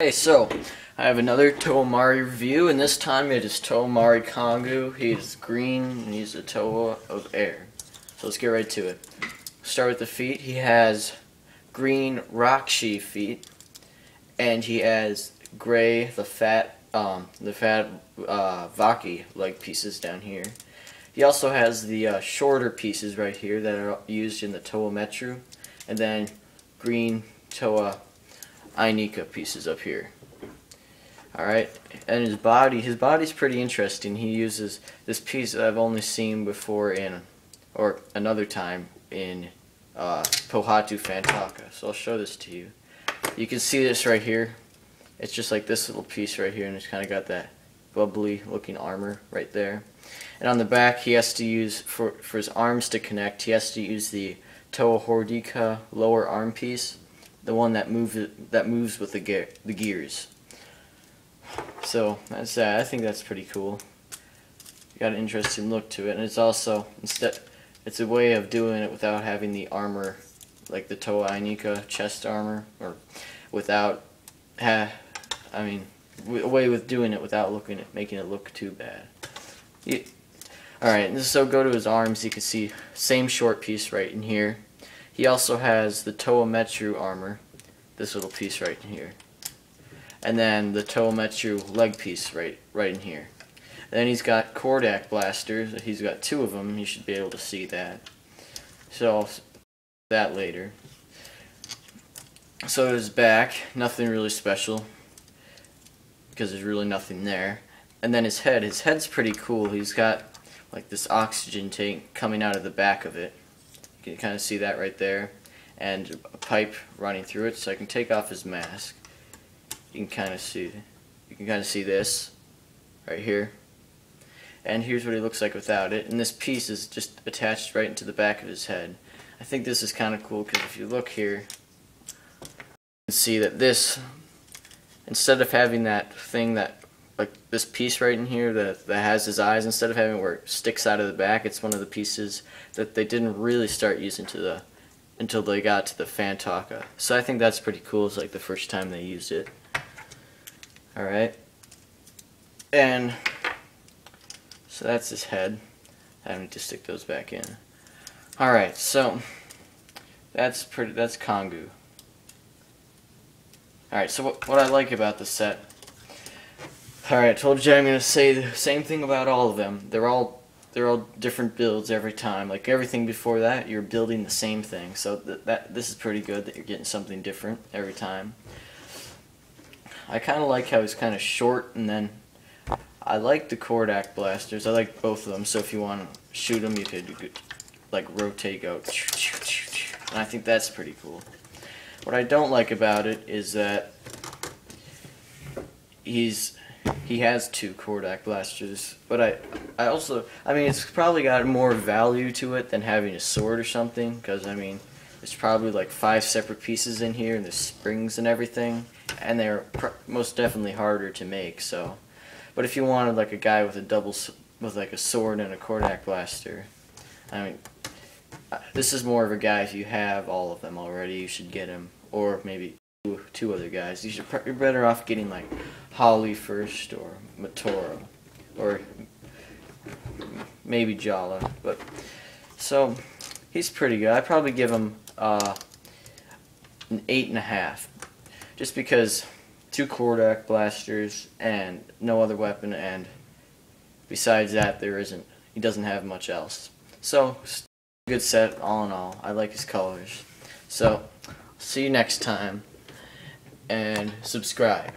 Hey, so I have another Toa Mahri review, and this time it is Toa Mahri Kongu. He's green and he's a Toa of air. So let's get right to it. Start with the feet. He has green Rakshi feet, and he has gray the fat Vaki leg pieces down here. He also has the shorter pieces right here that are used in the Toa Metru, and then green Toa Mahri pieces up here. Alright, and his body's pretty interesting. He uses this piece that I've only seen before or another time in Pohatu Fantaka. So I'll show this to you. You can see this right here. It's just like this little piece right here, and it's kind of got that bubbly looking armor right there. And on the back, he has to use, for his arms to connect, he has to use the Toa Mahri lower arm piece, the one that moves with the gears. So that's that. I think that's pretty cool. Got an interesting look to it, and it's also it's a way of doing it without having the armor, like the Toa Mahri chest armor, or without a way with doing it without making it look too bad. Alright, so go to his arms. You can see same short piece right in here. He also has the Toa Metru armor, this little piece right in here, and then the Toa Metru leg piece right in here. And then he's got Kordak blasters. He's got two of them. You should be able to see that. So I'll that later. So his back, nothing really special, because there's really nothing there. And then his head's pretty cool. He's got like this oxygen tank coming out of the back of it. You can kind of see that right there, and a pipe running through it. So I can take off his mask. You can kind of see this right here. And here's what he looks like without it. And this piece is just attached right into the back of his head. I think this is kind of cool because if you look here, you can see that this, instead of having that thing that, like this piece right in here that has his eyes, instead of having where it sticks out of the back, it's one of the pieces that they didn't really start using until they got to the Fantaka. So I think that's pretty cool. It's like the first time they used it. Alright. And so that's his head. I need to stick those back in. Alright, so that's Kongu. Alright, so what I like about the set. Alright, I told you I'm going to say the same thing about all of them. They're all different builds every time. Like everything before that, you're building the same thing. So this is pretty good that you're getting something different every time. I kind of like how he's kind of short, and then I like the Kordak blasters. I like both of them. So if you want to shoot them, you could like rotate, go, and I think that's pretty cool. What I don't like about it is that he has two Kordak blasters, but I mean, it's probably got more value to it than having a sword or something, because I mean, there's probably like 5 separate pieces in here, and there's springs and everything, and they're most definitely harder to make. So, but if you wanted like a guy with with like a sword and a Kordak blaster, I mean, this is more of a guy. If you have all of them already, you should get him, or maybe two other guys. You're better off getting like Holly first, or Matoro, or maybe Jala. But so he's pretty good. I'd probably give him an 8.5, just because 2 Kordak blasters and no other weapon, and besides that he doesn't have much else. So good set all in all. I like his colors. So see you next time, and subscribe.